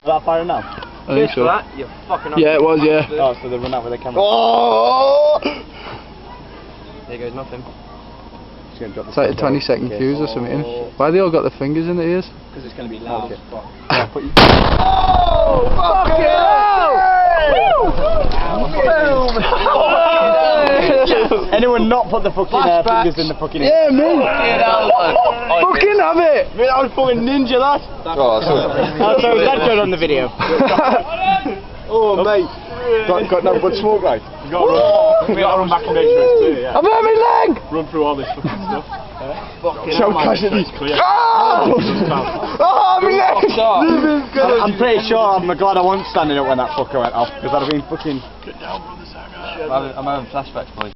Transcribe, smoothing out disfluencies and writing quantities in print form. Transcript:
that firing now? I think so. That, you fucking Yeah, it was, yeah. Oh, so they run out with their camera. Oh! There goes nothing. It's like a 20-second fuse or something. Why they all got their fingers in their ears? Because it's going to be loud. Okay. Oh! Fucking hell! Anyone not put the fucking fingers in the fucking ear? Yeah, me! Fucking have it! Man, that was fucking ninja, that! Oh, So is that good on the video? Oh, mate. Got no but smoke, right? We gotta run back and make sure it's clear, yeah. I've hurt my leg! Run through all this fucking stuff. Show casualty. Oh! Oh, my leg! I'm pretty sure I'm glad I wasn't standing up when that fucker went off, because I'd have been fucking... I'm having flashbacks, boys.